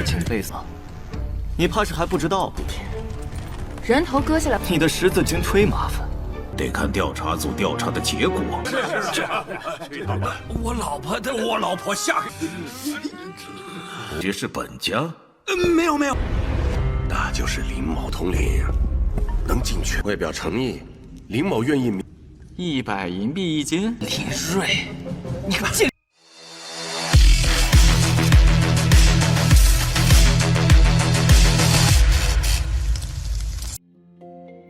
警备舱，你怕是还不知道不平。人头割下来，你的十字军忒麻烦，得看调查组调查的结果。我老婆下这是本家，没有，那就是林某统领，能进去为表诚意，林某愿意。 100银币1斤。李锐，你个贱！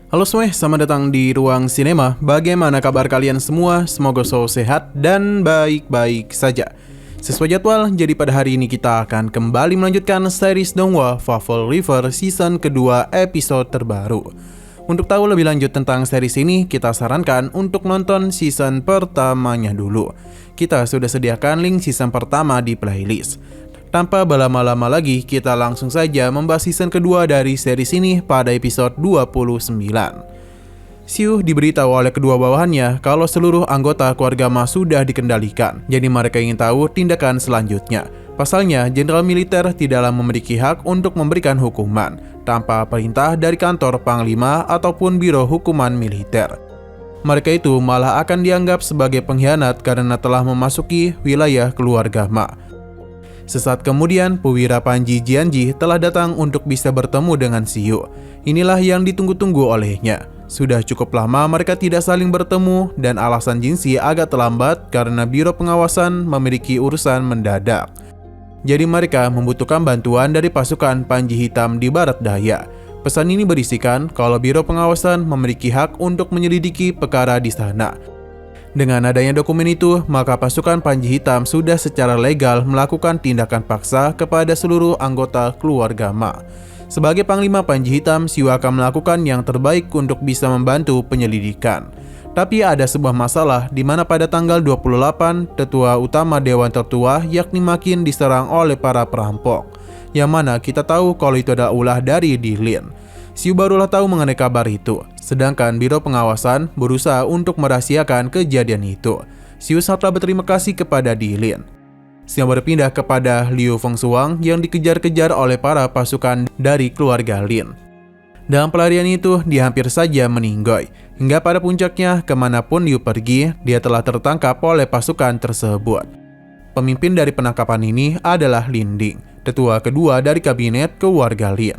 Halo semuanya, selamat datang di Ruang Sinema. Bagaimana kabar kalian semua? Semoga selalu sehat dan baik-baik saja. Sesuai jadwal, jadi pada hari ini kita akan kembali melanjutkan series Donghua Fable River season kedua episode terbaru. Untuk tahu lebih lanjut tentang series ini, kita sarankan untuk nonton season pertamanya dulu. Kita sudah sediakan link season pertama di playlist. Tanpa berlama-lama lagi, kita langsung saja membahas season kedua dari series ini pada episode 29. Xiu diberitahu oleh kedua bawahannya kalau seluruh anggota keluarga Ma sudah dikendalikan, jadi mereka ingin tahu tindakan selanjutnya. Pasalnya, jenderal militer tidaklah memiliki hak untuk memberikan hukuman tanpa perintah dari kantor Panglima ataupun Biro Hukuman Militer. Mereka itu malah akan dianggap sebagai pengkhianat karena telah memasuki wilayah keluarga Ma. Sesaat kemudian, Perwira Panji Jianji telah datang untuk bisa bertemu dengan Xiu. Inilah yang ditunggu-tunggu olehnya. Sudah cukup lama mereka tidak saling bertemu dan alasan Jinxi agak terlambat karena Biro Pengawasan memiliki urusan mendadak. Jadi mereka membutuhkan bantuan dari pasukan Panji Hitam di Barat Daya. Pesan ini berisikan kalau Biro Pengawasan memiliki hak untuk menyelidiki perkara di sana. Dengan adanya dokumen itu, maka pasukan Panji Hitam sudah secara legal melakukan tindakan paksa kepada seluruh anggota keluarga Ma. Sebagai Panglima Panji Hitam, Xiu akan melakukan yang terbaik untuk bisa membantu penyelidikan. Tapi ada sebuah masalah di mana pada tanggal 28, tetua utama Dewan Tertua yakni Makin diserang oleh para perampok. Yang mana kita tahu kalau itu adalah ulah dari Dilin. Xiu barulah tahu mengenai kabar itu, sedangkan Biro Pengawasan berusaha untuk merahasiakan kejadian itu. Xiu sangatlah berterima kasih kepada Dilin. Xiu berpindah kepada Liu Fengshuang yang dikejar-kejar oleh para pasukan dari keluarga Lin. Dalam pelarian itu, dia hampir saja meninggoy. Hingga pada puncaknya, kemanapun Liu pergi, dia telah tertangkap oleh pasukan tersebut. Pemimpin dari penangkapan ini adalah Linding, tetua kedua dari kabinet keluarga Lin.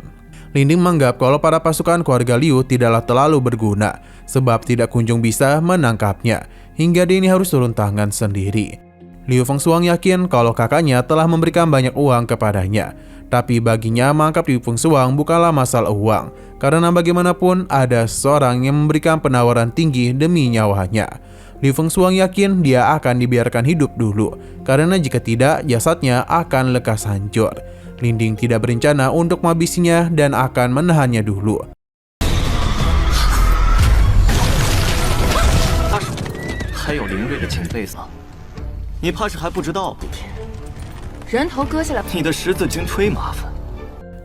Linding menganggap kalau para pasukan keluarga Liu tidaklah terlalu berguna, sebab tidak kunjung bisa menangkapnya, hingga dia ini harus turun tangan sendiri. Liu Fengshuang yakin kalau kakaknya telah memberikan banyak uang kepadanya, tapi baginya menangkap Liu Fengshuang bukanlah masalah uang, karena bagaimanapun ada seseorang yang memberikan penawaran tinggi demi nyawanya. Liu Fengshuang yakin dia akan dibiarkan hidup dulu, karena jika tidak, jasadnya akan lekas hancur. Linding tidak berencana untuk menghabisinya dan akan menahannya dulu. 还有林锐的警备舱，你怕是还不知道不平。人头割下来，你的十字军忒麻烦。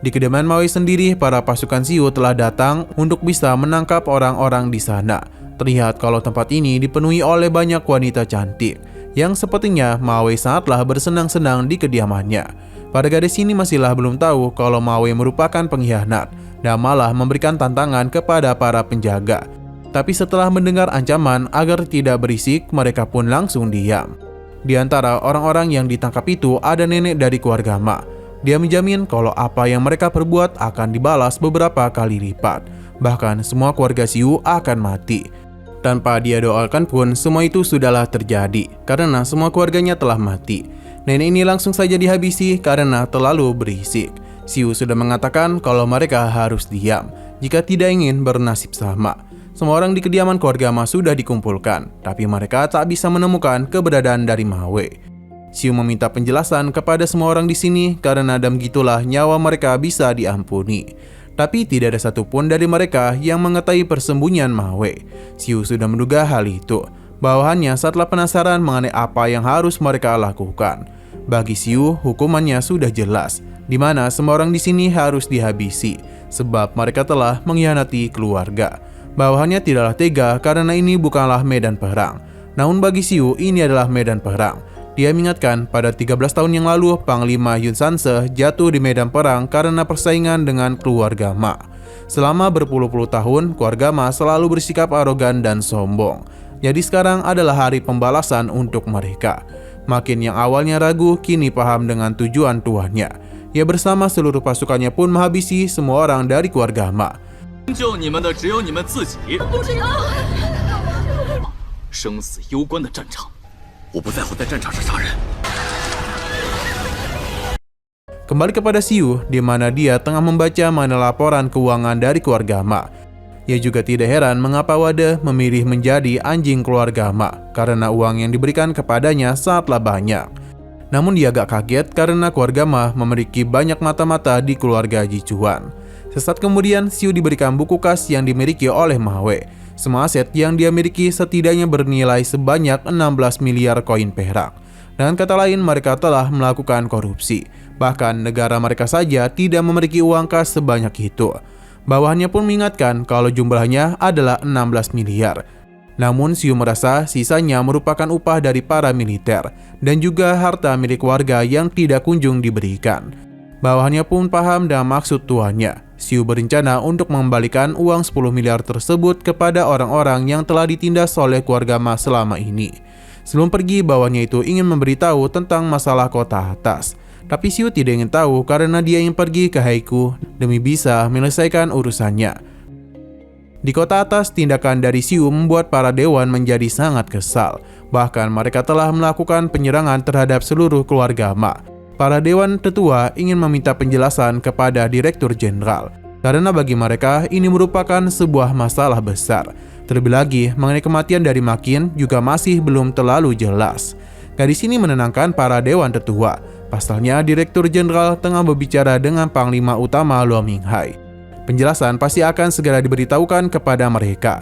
Di kediaman Maui sendiri, para pasukan Xiu telah datang untuk bisa menangkap orang-orang di sana. Terlihat kalau tempat ini dipenuhi oleh banyak wanita cantik, yang sepertinya Maui sangatlah bersenang-senang di kediamannya. Para gadis ini masihlah belum tahu kalau Maui merupakan pengkhianat dan malah memberikan tantangan kepada para penjaga. Tapi setelah mendengar ancaman agar tidak berisik, mereka pun langsung diam. Di antara orang-orang yang ditangkap itu ada nenek dari keluarga Ma. Dia menjamin kalau apa yang mereka perbuat akan dibalas beberapa kali lipat. Bahkan semua keluarga Xiu akan mati. Tanpa dia doakan pun semua itu sudahlah terjadi karena semua keluarganya telah mati. Nenek ini langsung saja dihabisi karena terlalu berisik. Xiu sudah mengatakan kalau mereka harus diam jika tidak ingin bernasib sama. Semua orang di kediaman keluarga Ma sudah dikumpulkan, tapi mereka tak bisa menemukan keberadaan dari Ma Wei. Xiu meminta penjelasan kepada semua orang di sini karena dan begitulah nyawa mereka bisa diampuni. Tapi tidak ada satupun dari mereka yang mengetahui persembunyian Ma Wei. Xiu sudah menduga hal itu. Bawahannya saatlah penasaran mengenai apa yang harus mereka lakukan. Bagi Xiu, hukumannya sudah jelas, di mana semua orang di sini harus dihabisi, sebab mereka telah mengkhianati keluarga. Bawahannya tidaklah tega karena ini bukanlah medan perang. Namun bagi Xiu, ini adalah medan perang, di Dia mengingatkan pada 13 tahun yang lalu Panglima Yun Sanse jatuh di medan perang karena persaingan dengan keluarga Ma. Selama berpuluh-puluh tahun, keluarga Ma selalu bersikap arogan dan sombong. Jadi sekarang adalah hari pembalasan untuk mereka. Makin yang awalnya ragu, kini paham dengan tujuan tuannya. Ia bersama seluruh pasukannya pun menghabisi semua orang dari keluarga Ma. 救你们的只有你们自己。生死攸关的战场，我不在乎在战场上杀人。 Kembali kepada Xiu, di mana dia tengah membaca mengenai laporan keuangan dari keluarga Ma. Ia juga tidak heran mengapa Wade memilih menjadi anjing keluarga Ma, karena uang yang diberikan kepadanya sangatlah banyak. Namun dia agak kaget karena keluarga Ma memiliki banyak mata-mata di keluarga Jichuan. Sesaat kemudian, Xiu diberikan buku kas yang dimiliki oleh Ma Wei. Semua aset yang dia miliki setidaknya bernilai sebanyak 16 miliar koin perak. Dengan kata lain, mereka telah melakukan korupsi. Bahkan negara mereka saja tidak memiliki uang kas sebanyak itu. Bawahannya pun mengingatkan kalau jumlahnya adalah 16 miliar. Namun Xiu merasa sisanya merupakan upah dari para militer dan juga harta milik warga yang tidak kunjung diberikan. Bawahannya pun paham dengan maksud tuannya. Xiu berencana untuk mengembalikan uang 10 miliar tersebut kepada orang-orang yang telah ditindas oleh keluarga Ma selama ini. Sebelum pergi, bawahannya itu ingin memberitahu tentang masalah kota atas. Tapi Xiu tidak ingin tahu karena dia ingin pergi ke Haikou demi bisa menyelesaikan urusannya. Di kota atas, tindakan dari Xiu membuat para dewan menjadi sangat kesal. Bahkan mereka telah melakukan penyerangan terhadap seluruh keluarga Ma. Para dewan tetua ingin meminta penjelasan kepada Direktur Jenderal, karena bagi mereka ini merupakan sebuah masalah besar. Terlebih lagi, mengenai kematian dari Ma Qin juga masih belum terlalu jelas. Gadis ini menenangkan para dewan tetua. Pasalnya, Direktur Jenderal tengah berbicara dengan Panglima Utama Luo Minghai. Penjelasan pasti akan segera diberitahukan kepada mereka.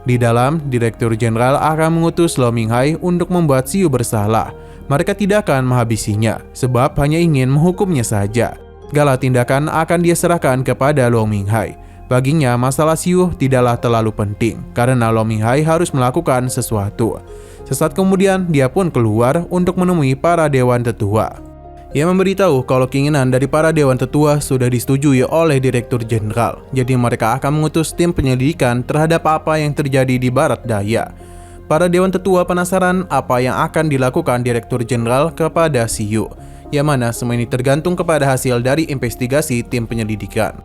Di dalam, Direktur Jenderal akan mengutus Luo Minghai untuk membuat Xiu bersalah. Mereka tidak akan menghabisinya, sebab hanya ingin menghukumnya saja. Segala tindakan akan dia serahkan kepada Luo Minghai. Baginya, masalah Xiu tidaklah terlalu penting, karena Luo Minghai harus melakukan sesuatu. Sesaat kemudian, dia pun keluar untuk menemui para dewan tetua. Ia memberitahu kalau keinginan dari para dewan tetua sudah disetujui oleh Direktur Jenderal. Jadi mereka akan mengutus tim penyelidikan terhadap apa yang terjadi di barat daya. Para dewan tetua penasaran apa yang akan dilakukan Direktur Jenderal kepada Xiu, yang mana semua ini tergantung kepada hasil dari investigasi tim penyelidikan.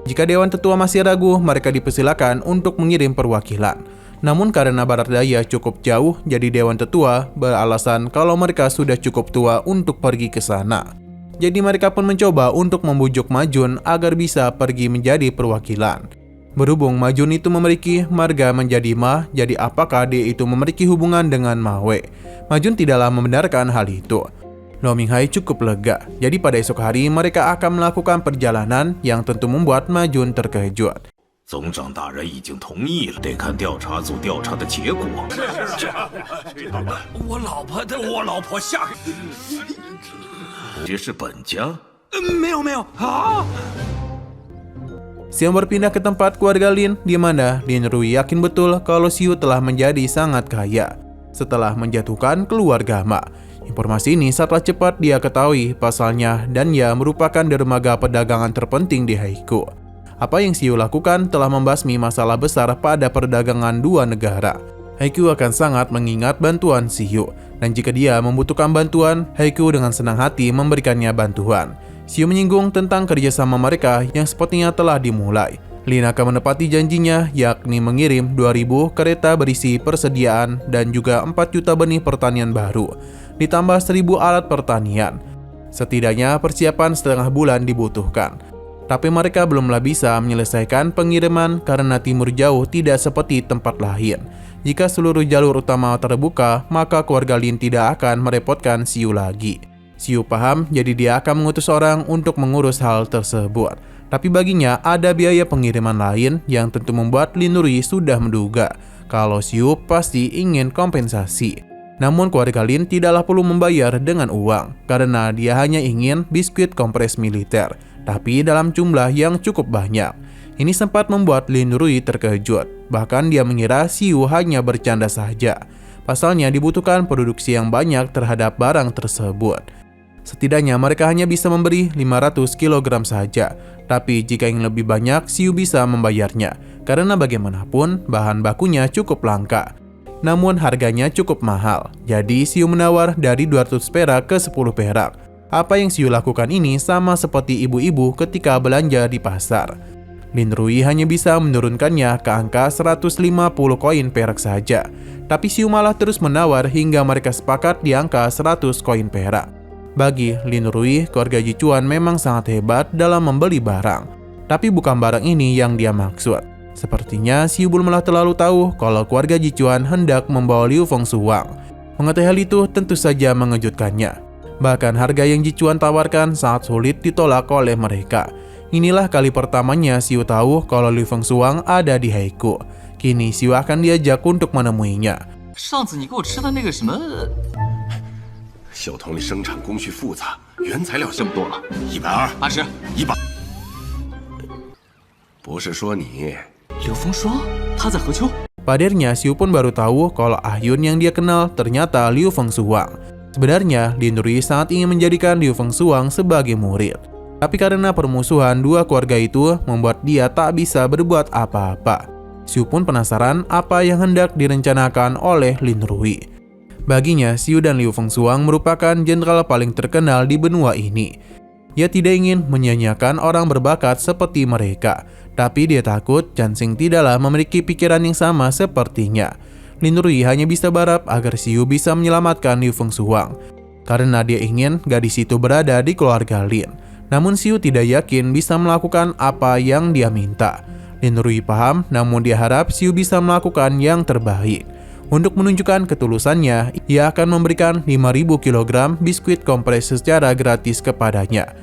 Jika dewan tetua masih ragu, mereka dipersilakan untuk mengirim perwakilan. Namun karena barat daya cukup jauh, jadi dewan tetua beralasan kalau mereka sudah cukup tua untuk pergi ke sana. Jadi mereka pun mencoba untuk membujuk Ma Jun agar bisa pergi menjadi perwakilan. Berhubung Ma Jun itu memiliki marga menjadi Ma, jadi apakah dia itu memiliki hubungan dengan Ma Wei? Ma Jun tidaklah membenarkan hal itu. Luo Minghai cukup lega, jadi pada esok hari mereka akan melakukan perjalanan yang tentu membuat Ma Jun terkejut. 总长大人已经同意了，得看调查组调查的结果。我老婆下，这是本家？没有啊！ Xiu berpindah ke tempat keluarga Lin, di mana Lin Rui yakin betul kalau Xiu telah menjadi sangat kaya setelah menjatuhkan keluarga Ma. Informasi ini sangatlah cepat dia ketahui pasalnya dan ia merupakan dermaga perdagangan terpenting di Haikou. Apa yang Xiu lakukan telah membasmi masalah besar pada perdagangan dua negara. Haikou akan sangat mengingat bantuan Xiu, dan jika dia membutuhkan bantuan, Haikou dengan senang hati memberikannya bantuan. Xiu menyinggung tentang kerjasama mereka yang sepertinya telah dimulai. Lin akan menepati janjinya, yakni mengirim 2.000 kereta berisi persediaan dan juga 4 juta benih pertanian baru, ditambah 1.000 alat pertanian. Setidaknya persiapan setengah bulan dibutuhkan. Tapi mereka belumlah bisa menyelesaikan pengiriman karena timur jauh tidak seperti tempat lain. Jika seluruh jalur utama terbuka, maka keluarga Lin tidak akan merepotkan Xiu lagi. Xiu paham, jadi dia akan mengutus orang untuk mengurus hal tersebut. Tapi baginya ada biaya pengiriman lain yang tentu membuat Lin Rui sudah menduga kalau Xiu pasti ingin kompensasi. Namun keluarga Lin tidaklah perlu membayar dengan uang karena dia hanya ingin biskuit kompres militer, tapi dalam jumlah yang cukup banyak. Ini sempat membuat Lin Rui terkejut, bahkan dia mengira Xiu hanya bercanda saja. Pasalnya dibutuhkan produksi yang banyak terhadap barang tersebut. Setidaknya mereka hanya bisa memberi 500 kg saja. Tapi jika ingin lebih banyak, Xiu bisa membayarnya. Karena bagaimanapun bahan bakunya cukup langka. Namun harganya cukup mahal. Jadi Xiu menawar dari 200 perak ke 10 perak. Apa yang Xiu lakukan ini sama seperti ibu-ibu ketika belanja di pasar. Lin Rui hanya bisa menurunkannya ke angka 150 koin perak saja. Tapi Xiu malah terus menawar hingga mereka sepakat di angka 100 koin perak. Bagi Lin Rui, keluarga Jichuan memang sangat hebat dalam membeli barang. Tapi bukan barang ini yang dia maksud. Sepertinya Xiu belum terlalu tahu kalau keluarga Jichuan hendak membawa Liu Fengshuang. Mengetahui hal itu tentu saja mengejutkannya. Bahkan harga yang Jichuan tawarkan sangat sulit ditolak oleh mereka. Inilah kali pertamanya Xiu tahu kalau Liu Fengshuang ada di Haikou. Kini Xiu akan diajak untuk menemuinya. 上次你给我吃的那个什么小童的生产工序复杂，原材料这么多了120、 80 100。不是说你 柳风霜他在何丘 Padirnya Xiu pun baru tahu kalau Ahyun yang dia kenal ternyata Liu Fengshuang. Sebenarnya Lin Rui sangat ingin menjadikan Liu Fengshuang sebagai murid. Tapi karena permusuhan dua keluarga itu membuat dia tak bisa berbuat apa-apa. Xiu pun penasaran apa yang hendak direncanakan oleh Lin Rui. Baginya, Xiu dan Liu Fengshuang merupakan jenderal paling terkenal di benua ini. Dia tidak ingin menyia-nyiakan orang berbakat seperti mereka, tapi dia takut Jansing tidaklah memiliki pikiran yang sama sepertinya. Lin Rui hanya bisa berharap agar Xiu bisa menyelamatkan Liu Fengshuang, karena dia ingin gadis itu berada di keluarga Lin. Namun Xiu tidak yakin bisa melakukan apa yang dia minta. Lin Rui paham, namun dia harap Xiu bisa melakukan yang terbaik. Untuk menunjukkan ketulusannya, ia akan memberikan 5.000 kg biskuit kompres secara gratis kepadanya.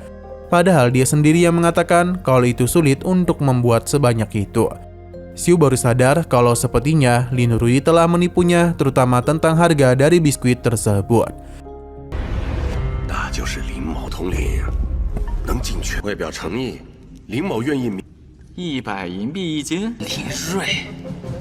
Padahal dia sendiri yang mengatakan kalau itu sulit untuk membuat sebanyak itu. Xiu baru sadar kalau sepertinya Lin Rui telah menipunya, terutama tentang harga dari biskuit tersebut. 那就是林某统领能进去，外表诚意，林某愿意100银币1斤林瑞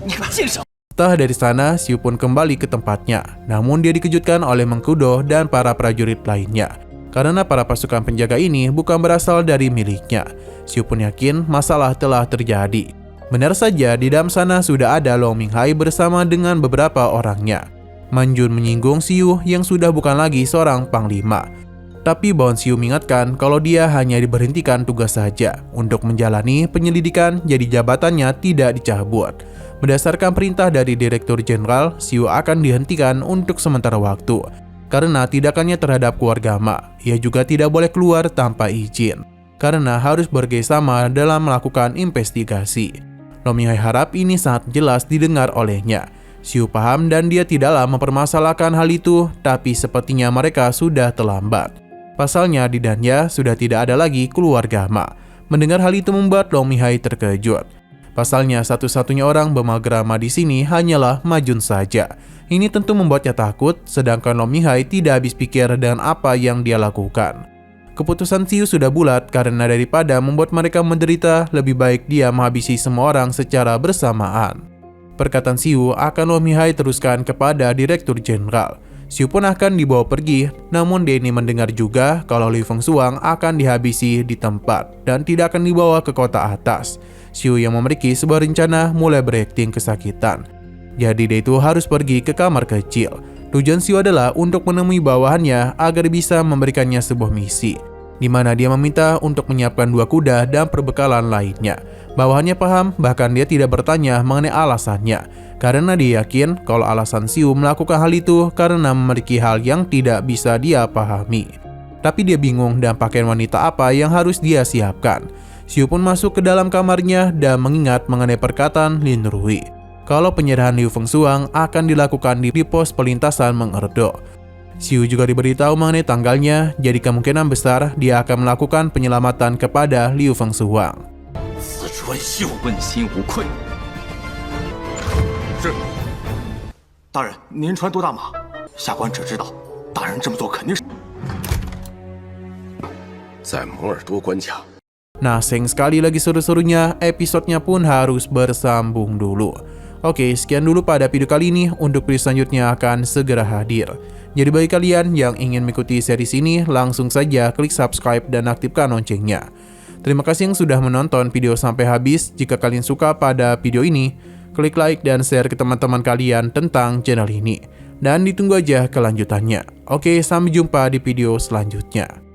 你个贱手 Setelah dari sana, Xiu pun kembali ke tempatnya. Namun dia dikejutkan oleh Mengkudo dan para prajurit lainnya. Karena para pasukan penjaga ini bukan berasal dari miliknya. Xiu pun yakin masalah telah terjadi. Benar saja, di dalam sana sudah ada Long Minghai bersama dengan beberapa orangnya. Manjun menyinggung Xiu yang sudah bukan lagi seorang panglima. Tapi Bon Xiu mengingatkan kalau dia hanya diberhentikan tugas saja untuk menjalani penyelidikan, jadi jabatannya tidak dicabut. Berdasarkan perintah dari Direktur Jenderal, Xiu akan dihentikan untuk sementara waktu. Karena tindakannya terhadap keluarga Ma, ia juga tidak boleh keluar tanpa izin. Karena harus bekerjasama dalam melakukan investigasi. Long Minghai harap ini sangat jelas didengar olehnya. Xiu paham dan dia tidaklah mempermasalahkan hal itu, tapi sepertinya mereka sudah terlambat. Pasalnya di Danya sudah tidak ada lagi keluarga Ma. Mendengar hal itu membuat Long Minghai terkejut. Pasalnya satu-satunya orang bermagrama di sini hanyalah Ma Jun saja. Ini tentu membuatnya takut, sedangkan Long Minghai tidak habis pikir dengan apa yang dia lakukan. Keputusan Xiu sudah bulat karena daripada membuat mereka menderita, lebih baik dia menghabisi semua orang secara bersamaan. Perkataan Xiu akan Long Minghai teruskan kepada Direktur Jenderal. Xiu pun akan dibawa pergi, namun dia ini mendengar juga kalau Liu Fengshuang akan dihabisi di tempat dan tidak akan dibawa ke kota atas. Xiu yang memiliki sebuah rencana mulai berakting kesakitan. Jadi dia itu harus pergi ke kamar kecil. Tujuan Xiu adalah untuk menemui bawahannya agar bisa memberikannya sebuah misi, di mana dia meminta untuk menyiapkan 2 kuda dan perbekalan lainnya. Bawahannya paham, bahkan dia tidak bertanya mengenai alasannya, karena dia yakin kalau alasan Xiu melakukan hal itu karena memiliki hal yang tidak bisa dia pahami. Tapi dia bingung dan pakaian wanita apa yang harus dia siapkan. Xiu pun masuk ke dalam kamarnya dan mengingat mengenai perkataan Lin Rui kalau penyerahan Liu Fengshuang akan dilakukan di pos pelintasan Mengerdo. Xiu juga diberitahu mengenai tanggalnya, jadi kemungkinan besar dia akan melakukan penyelamatan kepada Liu Fengshuang. 四川秀问心无愧。是，大人，您传多大马？下官只知道，大人这么做肯定是在摩尔多关卡。 Nah, sayang sekali lagi seru-serunya, episodenya pun harus bersambung dulu. Oke, sekian dulu pada video kali ini. Untuk video selanjutnya akan segera hadir. Jadi bagi kalian yang ingin mengikuti series ini, langsung saja klik subscribe dan aktifkan loncengnya. Terima kasih yang sudah menonton video sampai habis. Jika kalian suka pada video ini, klik like dan share ke teman-teman kalian tentang channel ini. Dan ditunggu aja kelanjutannya. Oke, sampai jumpa di video selanjutnya.